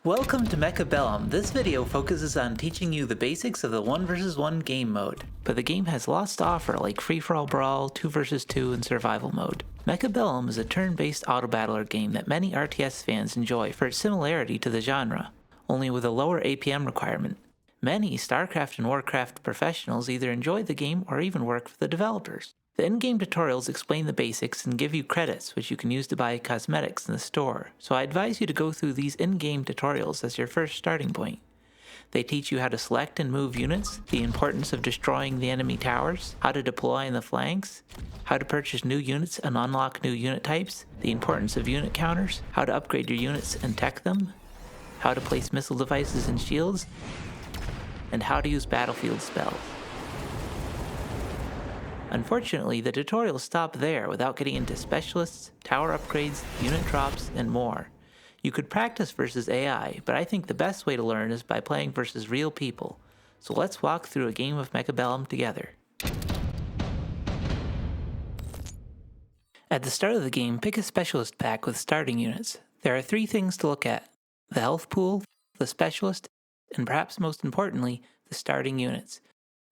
Welcome to Mechabellum. This video focuses on teaching you the basics of the 1 vs 1 game mode, but the game has lots to offer like free-for-all brawl, 2 vs 2, and survival mode. Mechabellum is a turn-based auto-battler game that many RTS fans enjoy for its similarity to the genre, only with a lower APM requirement. Many StarCraft and Warcraft professionals either enjoy the game or even work for the developers. The in-game tutorials explain the basics and give you credits which you can use to buy cosmetics in the store, so I advise you to go through these in-game tutorials as your first starting point. They teach you how to select and move units, the importance of destroying the enemy towers, how to deploy in the flanks, how to purchase new units and unlock new unit types, the importance of unit counters, how to upgrade your units and tech them, how to place missile devices and shields, and how to use battlefield spells. Unfortunately, the tutorials stop there without getting into specialists, tower upgrades, unit drops, and more. You could practice versus AI, but I think the best way to learn is by playing versus real people. So let's walk through a game of Mechabellum together. At the start of the game, pick a specialist pack with starting units. There are 3 things to look at: the health pool, the specialist, and perhaps most importantly, the starting units.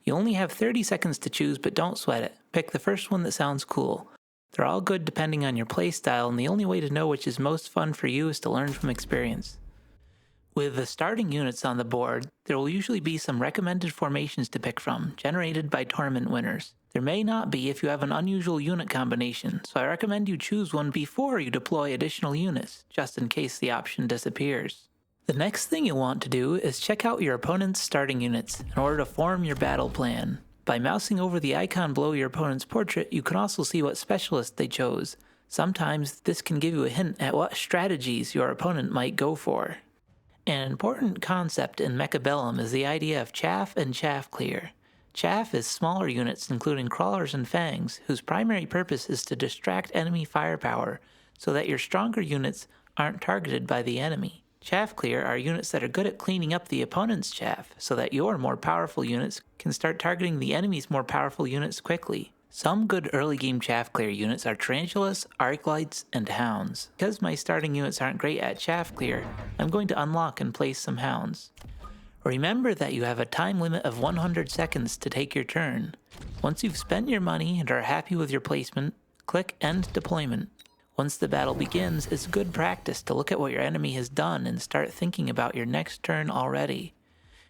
You only have 30 seconds to choose, but don't sweat it. Pick the first one that sounds cool. They're all good depending on your playstyle, and the only way to know which is most fun for you is to learn from experience. With the starting units on the board, there will usually be some recommended formations to pick from, generated by tournament winners. There may not be if you have an unusual unit combination, so I recommend you choose one before you deploy additional units, just in case the option disappears. The next thing you'll want to do is check out your opponent's starting units in order to form your battle plan. By mousing over the icon below your opponent's portrait, you can also see what specialist they chose. Sometimes this can give you a hint at what strategies your opponent might go for. An important concept in Mechabellum is the idea of chaff and chaff clear. Chaff is smaller units including crawlers and fangs, whose primary purpose is to distract enemy firepower so that your stronger units aren't targeted by the enemy. Chaff clear are units that are good at cleaning up the opponent's chaff so that your more powerful units can start targeting the enemy's more powerful units quickly. Some good early game chaff clear units are tarantulas, arclights, and hounds. Because my starting units aren't great at chaff clear, I'm going to unlock and place some hounds. Remember that you have a time limit of 100 seconds to take your turn. Once you've spent your money and are happy with your placement, click End Deployment. Once the battle begins, it's good practice to look at what your enemy has done and start thinking about your next turn already.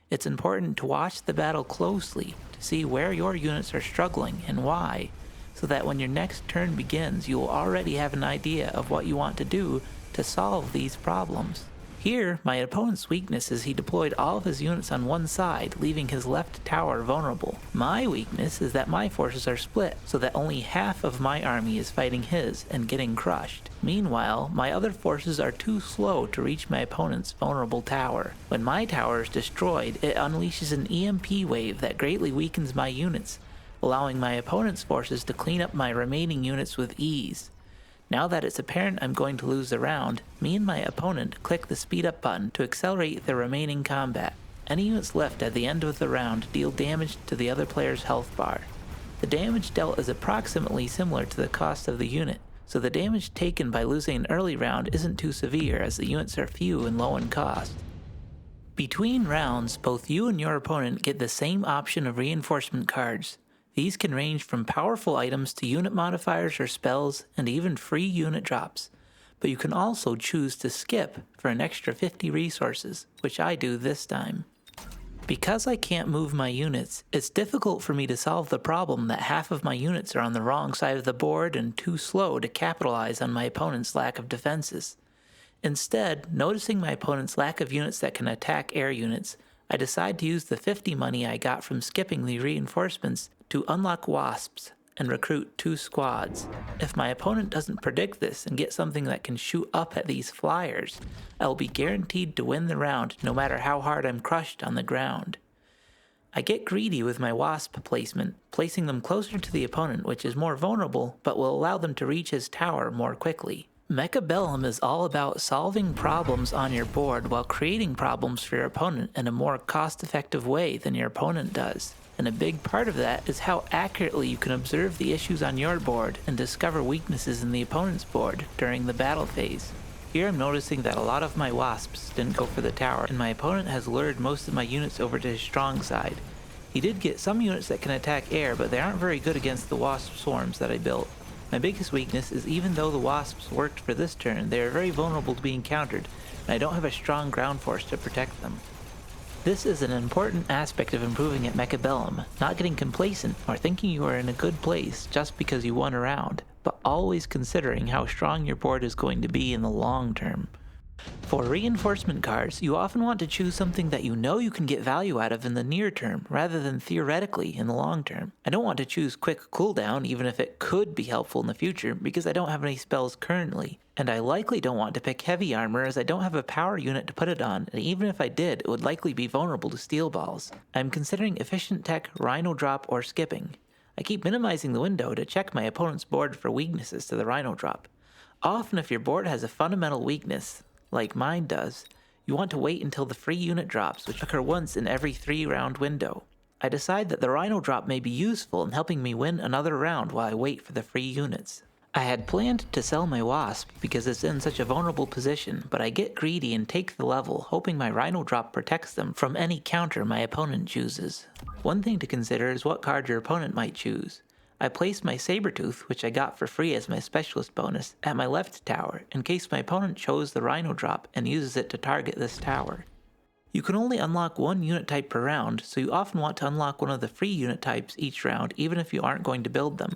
It's important to watch the battle closely to see where your units are struggling and why, so that when your next turn begins, you will already have an idea of what you want to do to solve these problems. Here, my opponent's weakness is he deployed all of his units on one side, leaving his left tower vulnerable. My weakness is that my forces are split, so that only half of my army is fighting his and getting crushed. Meanwhile, my other forces are too slow to reach my opponent's vulnerable tower. When my tower is destroyed, it unleashes an EMP wave that greatly weakens my units, allowing my opponent's forces to clean up my remaining units with ease. Now that it's apparent I'm going to lose the round, me and my opponent click the speed up button to accelerate the remaining combat. Any units left at the end of the round deal damage to the other player's health bar. The damage dealt is approximately similar to the cost of the unit, so the damage taken by losing an early round isn't too severe as the units are few and low in cost. Between rounds, both you and your opponent get the same option of reinforcement cards. These can range from powerful items to unit modifiers or spells, and even free unit drops. But you can also choose to skip for an extra 50 resources, which I do this time. Because I can't move my units, it's difficult for me to solve the problem that half of my units are on the wrong side of the board and too slow to capitalize on my opponent's lack of defenses. Instead, noticing my opponent's lack of units that can attack air units, I decide to use the 50 money I got from skipping the reinforcements to unlock wasps and recruit 2 squads. If my opponent doesn't predict this and get something that can shoot up at these flyers, I'll be guaranteed to win the round no matter how hard I'm crushed on the ground. I get greedy with my wasp placement, placing them closer to the opponent, which is more vulnerable but will allow them to reach his tower more quickly. Mechabellum is all about solving problems on your board while creating problems for your opponent in a more cost-effective way than your opponent does. And a big part of that is how accurately you can observe the issues on your board and discover weaknesses in the opponent's board during the battle phase. Here I'm noticing that a lot of my wasps didn't go for the tower, and my opponent has lured most of my units over to his strong side. He did get some units that can attack air, but they aren't very good against the wasp swarms that I built. My biggest weakness is even though the wasps worked for this turn, they are very vulnerable to being countered, and I don't have a strong ground force to protect them. This is an important aspect of improving at Mechabellum, not getting complacent or thinking you are in a good place just because you won a round, but always considering how strong your board is going to be in the long term. For reinforcement cards, you often want to choose something that you know you can get value out of in the near term, rather than theoretically in the long term. I don't want to choose quick cooldown, even if it could be helpful in the future, because I don't have any spells currently. And I likely don't want to pick heavy armor, as I don't have a power unit to put it on, and even if I did, it would likely be vulnerable to steel balls. I'm considering efficient tech, rhino drop, or skipping. I keep minimizing the window to check my opponent's board for weaknesses to the rhino drop. Often if your board has a fundamental weakness, like mine does, you want to wait until the free unit drops, which occur once in every 3-round window. I decide that the rhino drop may be useful in helping me win another round while I wait for the free units. I had planned to sell my wasp because it's in such a vulnerable position, but I get greedy and take the level, hoping my rhino drop protects them from any counter my opponent chooses. One thing to consider is what card your opponent might choose. I placed my Sabertooth, which I got for free as my specialist bonus, at my left tower in case my opponent chose the rhino drop and uses it to target this tower. You can only unlock one unit type per round, so you often want to unlock one of the free unit types each round even if you aren't going to build them.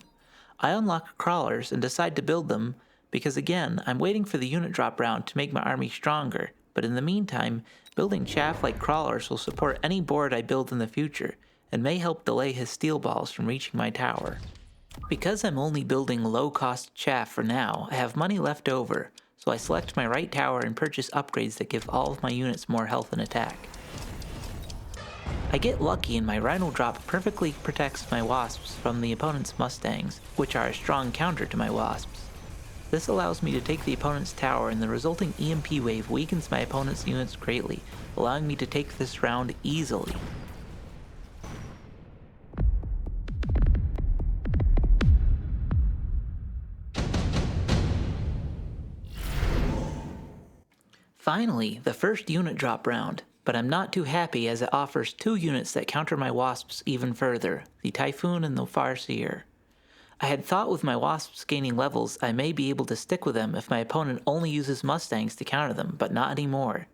I unlock crawlers and decide to build them because again, I'm waiting for the unit drop round to make my army stronger, but in the meantime, building chaff like crawlers will support any board I build in the future, and may help delay his steel balls from reaching my tower. Because I'm only building low-cost chaff for now, I have money left over, so I select my right tower and purchase upgrades that give all of my units more health and attack. I get lucky and my rhino drop perfectly protects my wasps from the opponent's mustangs, which are a strong counter to my wasps. This allows me to take the opponent's tower, and the resulting EMP wave weakens my opponent's units greatly, allowing me to take this round easily. Finally, the first unit drop round, but I'm not too happy as it offers 2 units that counter my wasps even further, the Typhoon and the Farseer. I had thought with my wasps gaining levels I may be able to stick with them if my opponent only uses mustangs to counter them, but not anymore.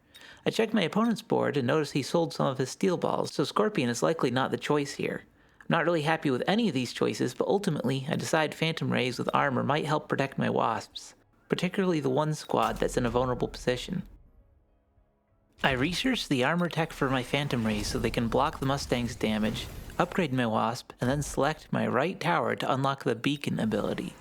I checked my opponent's board and noticed he sold some of his steel balls, so Scorpion is likely not the choice here. I'm not really happy with any of these choices, but ultimately I decide Phantom Rays with armor might help protect my wasps, particularly the one squad that's in a vulnerable position. I research the armor tech for my Phantom Rays so they can block the Mustang's damage, upgrade my Wasp, and then select my right tower to unlock the Beacon ability.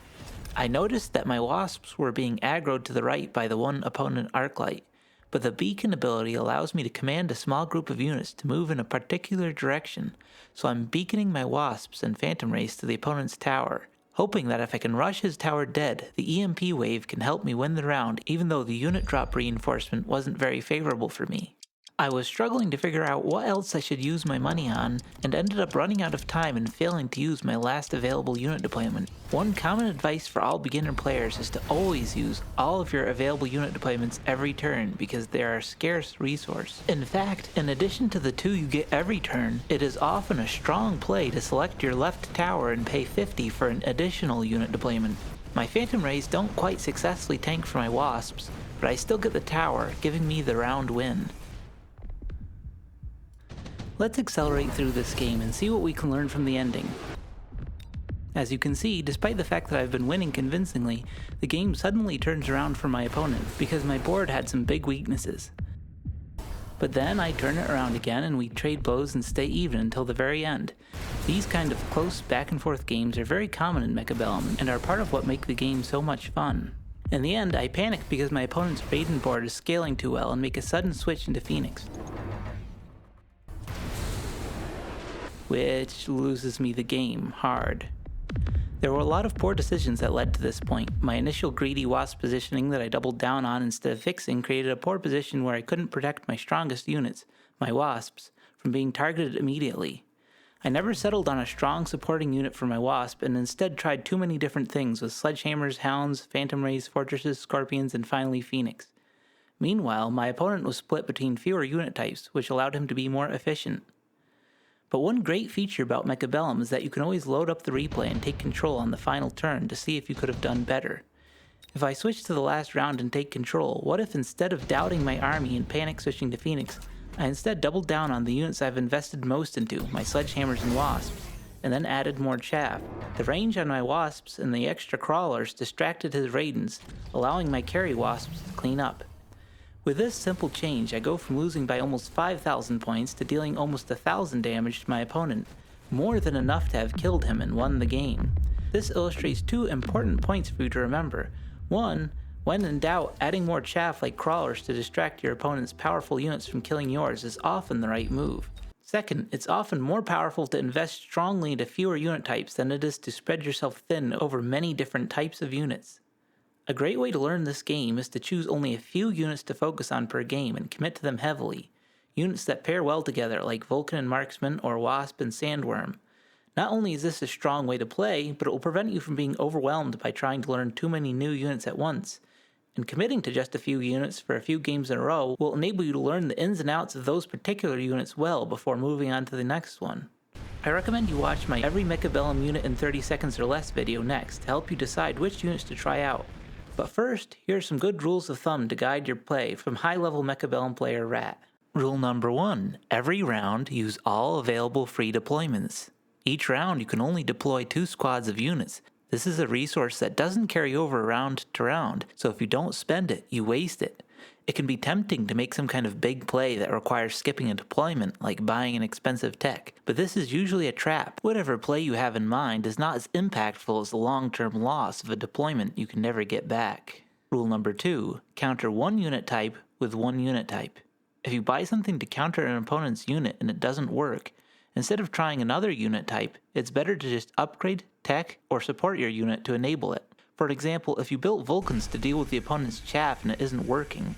I noticed that my Wasps were being aggroed to the right by the one opponent Arclight, but the Beacon ability allows me to command a small group of units to move in a particular direction, so I'm beaconing my Wasps and Phantom Rays to the opponent's tower, hoping that if I can rush his tower dead, the EMP wave can help me win the round even though the unit drop reinforcement wasn't very favorable for me. I was struggling to figure out what else I should use my money on, and ended up running out of time and failing to use my last available unit deployment. One common advice for all beginner players is to always use all of your available unit deployments every turn because they are a scarce resource. In fact, in addition to the 2 you get every turn, it is often a strong play to select your left tower and pay 50 for an additional unit deployment. My Phantom Rays don't quite successfully tank for my Wasps, but I still get the tower, giving me the round win. Let's accelerate through this game and see what we can learn from the ending. As you can see, despite the fact that I've been winning convincingly, the game suddenly turns around for my opponent because my board had some big weaknesses. But then I turn it around again and we trade blows and stay even until the very end. These kind of close back and forth games are very common in Mechabellum and are part of what make the game so much fun. In the end, I panic because my opponent's Raiden board is scaling too well and make a sudden switch into Phoenix, which loses me the game hard. There were a lot of poor decisions that led to this point. My initial greedy Wasp positioning that I doubled down on instead of fixing created a poor position where I couldn't protect my strongest units, my Wasps, from being targeted immediately. I never settled on a strong supporting unit for my Wasp and instead tried too many different things with Sledgehammers, Hounds, Phantom Rays, Fortresses, Scorpions, and finally Phoenix. Meanwhile, my opponent was split between fewer unit types, which allowed him to be more efficient. But one great feature about Mechabellum is that you can always load up the replay and take control on the final turn to see if you could have done better. If I switch to the last round and take control, what if instead of doubting my army and panic switching to Phoenix, I instead doubled down on the units I've invested most into, my sledgehammers and wasps, and then added more chaff? The range on my wasps and the extra crawlers distracted his raidens, allowing my carry wasps to clean up. With this simple change, I go from losing by almost 5,000 points to dealing almost 1,000 damage to my opponent, more than enough to have killed him and won the game. This illustrates two important points for you to remember. One, when in doubt, adding more chaff like crawlers to distract your opponent's powerful units from killing yours is often the right move. Second, it's often more powerful to invest strongly into fewer unit types than it is to spread yourself thin over many different types of units. A great way to learn this game is to choose only a few units to focus on per game and commit to them heavily. Units that pair well together like Vulcan and Marksman or Wasp and Sandworm. Not only is this a strong way to play, but it will prevent you from being overwhelmed by trying to learn too many new units at once. And committing to just a few units for a few games in a row will enable you to learn the ins and outs of those particular units well before moving on to the next one. I recommend you watch my Every Mechabellum Unit in 30 Seconds or Less video next to help you decide which units to try out. But first, here are some good rules of thumb to guide your play from high-level Mechabellum player Rat. Rule number 1. Every round, use all available free deployments. Each round, you can only deploy 2 squads of units. This is a resource that doesn't carry over round to round, so if you don't spend it, you waste it. It can be tempting to make some kind of big play that requires skipping a deployment, like buying an expensive tech, but this is usually a trap. Whatever play you have in mind is not as impactful as the long-term loss of a deployment you can never get back. Rule number 2. Counter one unit type with one unit type. If you buy something to counter an opponent's unit and it doesn't work, instead of trying another unit type, it's better to just upgrade, tech, or support your unit to enable it. For example, if you built Vulcans to deal with the opponent's chaff and it isn't working,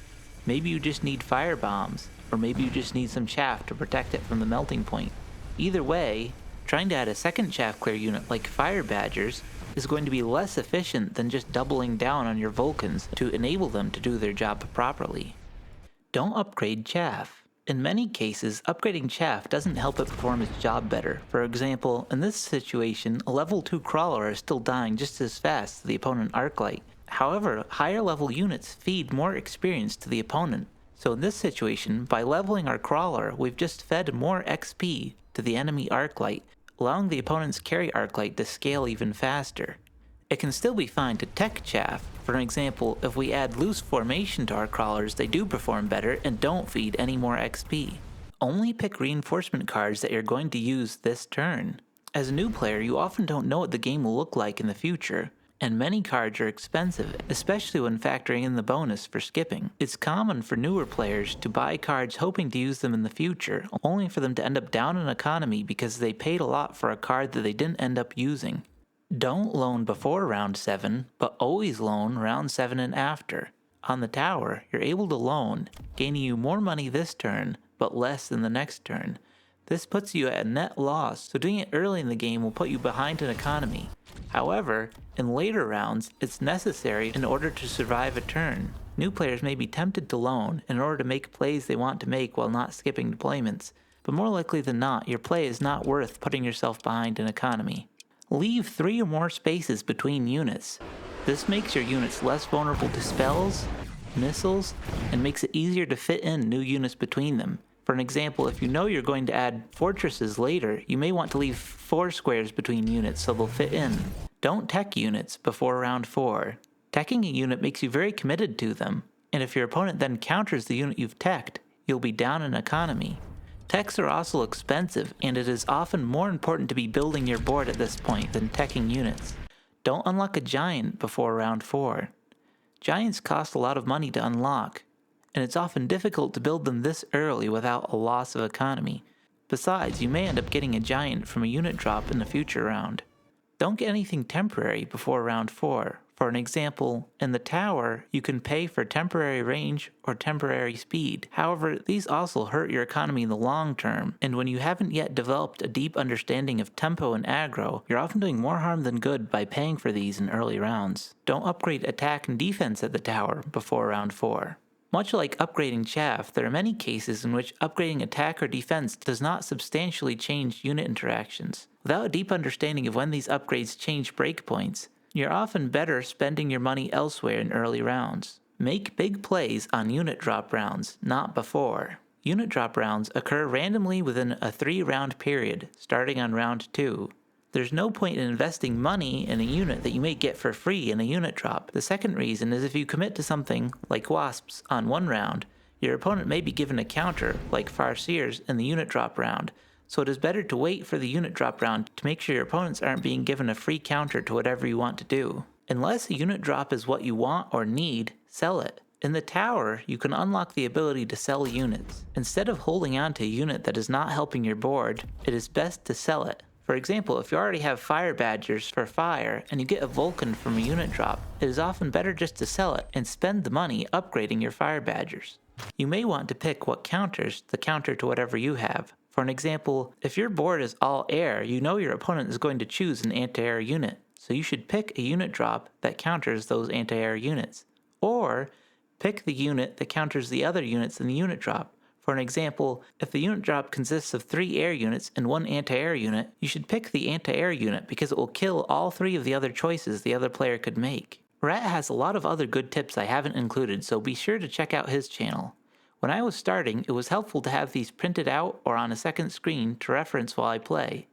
maybe you just need fire bombs, or maybe you just need some chaff to protect it from the melting point. Either way, trying to add a second chaff clear unit like fire badgers is going to be less efficient than just doubling down on your Vulcans to enable them to do their job properly. Don't upgrade chaff. In many cases, upgrading chaff doesn't help it perform its job better. For example, in this situation, a level 2 crawler is still dying just as fast as the opponent Arclight. However, higher level units feed more experience to the opponent. So in this situation, by leveling our crawler, we've just fed more XP to the enemy Arclight, allowing the opponent's carry Arclight to scale even faster. It can still be fine to tech chaff. For an example, if we add loose formation to our crawlers, they do perform better and don't feed any more XP. Only pick reinforcement cards that you're going to use this turn. As a new player, you often don't know what the game will look like in the future, and many cards are expensive, especially when factoring in the bonus for skipping. It's common for newer players to buy cards hoping to use them in the future, only for them to end up down in economy because they paid a lot for a card that they didn't end up using. Don't loan before round 7, but always loan round 7 and after. On the tower, you're able to loan, gaining you more money this turn, but less than the next turn. This puts you at a net loss, so doing it early in the game will put you behind in economy. However, in later rounds, it's necessary in order to survive a turn. New players may be tempted to loan in order to make plays they want to make while not skipping deployments, but more likely than not, your play is not worth putting yourself behind in economy. Leave 3 or more spaces between units. This makes your units less vulnerable to spells, missiles, and makes it easier to fit in new units between them. For an example, if you know you're going to add fortresses later, you may want to leave 4 squares between units so they'll fit in. Don't tech units before round 4. Teching a unit makes you very committed to them, and if your opponent then counters the unit you've teched, you'll be down in economy. Techs are also expensive, and it is often more important to be building your board at this point than teching units. Don't unlock a giant before round 4. Giants cost a lot of money to unlock, and it's often difficult to build them this early without a loss of economy. Besides, you may end up getting a giant from a unit drop in a future round. Don't get anything temporary before round 4. For an example, in the tower, you can pay for temporary range or temporary speed. However, these also hurt your economy in the long term, and when you haven't yet developed a deep understanding of tempo and aggro, you're often doing more harm than good by paying for these in early rounds. Don't upgrade attack and defense at the tower before round 4. Much like upgrading chaff, there are many cases in which upgrading attack or defense does not substantially change unit interactions. Without a deep understanding of when these upgrades change breakpoints, you're often better spending your money elsewhere in early rounds. Make big plays on unit drop rounds, not before. Unit drop rounds occur randomly within a 3-round period, starting on round 2. There's no point in investing money in a unit that you may get for free in a unit drop. The second reason is if you commit to something, like wasps, on one round, your opponent may be given a counter, like farseers, in the unit drop round, so it is better to wait for the unit drop round to make sure your opponents aren't being given a free counter to whatever you want to do. Unless a unit drop is what you want or need, sell it. In the tower, you can unlock the ability to sell units. Instead of holding on to a unit that is not helping your board, it is best to sell it. For example, if you already have fire badgers for fire and you get a Vulcan from a unit drop, it is often better just to sell it and spend the money upgrading your fire badgers. You may want to pick what counters the counter to whatever you have. For an example, if your board is all air, you know your opponent is going to choose an anti-air unit, so you should pick a unit drop that counters those anti-air units. Or pick the unit that counters the other units in the unit drop. For an example, if the unit drop consists of 3 air units and 1 anti-air unit, you should pick the anti-air unit because it will kill all 3 of the other choices the other player could make. Rat has a lot of other good tips I haven't included, so be sure to check out his channel. When I was starting, it was helpful to have these printed out or on a second screen to reference while I play.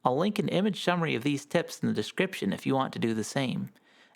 I'll link an image summary of these tips in the description if you want to do the same.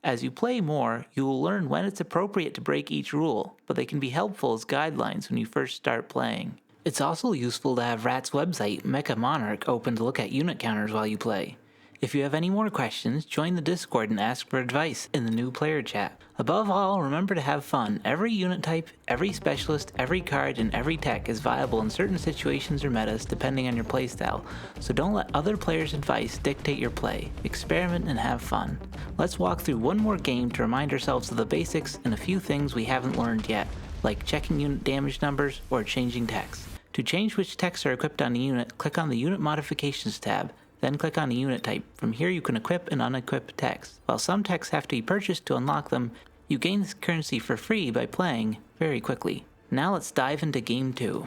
As you play more, you will learn when it's appropriate to break each rule, but they can be helpful as guidelines when you first start playing. It's also useful to have Rat's website, Mechabellum, open to look at unit counters while you play. If you have any more questions, join the Discord and ask for advice in the new player chat. Above all, remember to have fun. Every unit type, every specialist, every card, and every tech is viable in certain situations or metas depending on your playstyle, so don't let other players' advice dictate your play. Experiment and have fun. Let's walk through one more game to remind ourselves of the basics and a few things we haven't learned yet, like checking unit damage numbers or changing techs. To change which techs are equipped on a unit, click on the Unit Modifications tab. Then click on a unit type. From here you can equip and unequip techs. While some techs have to be purchased to unlock them, you gain this currency for free by playing very quickly. Now let's dive into Game 2.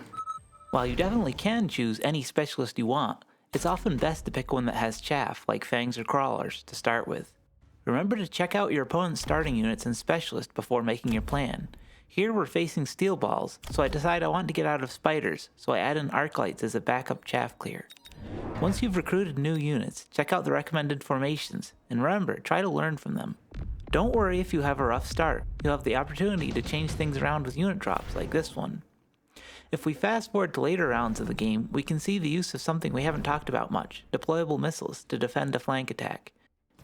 While you definitely can choose any specialist you want, it's often best to pick one that has chaff, like fangs or crawlers, to start with. Remember to check out your opponent's starting units and specialist before making your plan. Here we're facing steel balls, so I decide I want to get out of spiders, so I add in arc lights as a backup chaff clear. Once you've recruited new units, check out the recommended formations, and remember, try to learn from them. Don't worry if you have a rough start. You'll have the opportunity to change things around with unit drops like this one. If we fast forward to later rounds of the game, we can see the use of something we haven't talked about much, deployable missiles, to defend a flank attack.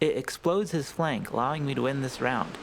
It explodes his flank, allowing me to win this round.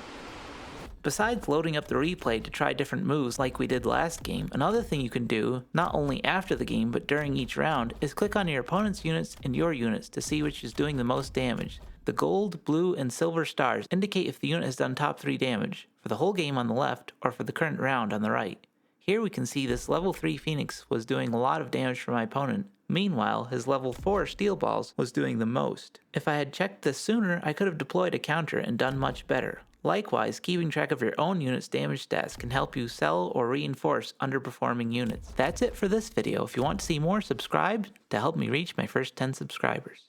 Besides loading up the replay to try different moves like we did last game, another thing you can do, not only after the game but during each round, is click on your opponent's units and your units to see which is doing the most damage. The gold, blue, and silver stars indicate if the unit has done top 3 damage, for the whole game on the left or for the current round on the right. Here we can see this level 3 Phoenix was doing a lot of damage for my opponent. Meanwhile, his level 4 Steel Balls was doing the most. If I had checked this sooner, I could have deployed a counter and done much better. Likewise, keeping track of your own unit's damage stats can help you sell or reinforce underperforming units. That's it for this video. If you want to see more, subscribe to help me reach my first 10 subscribers.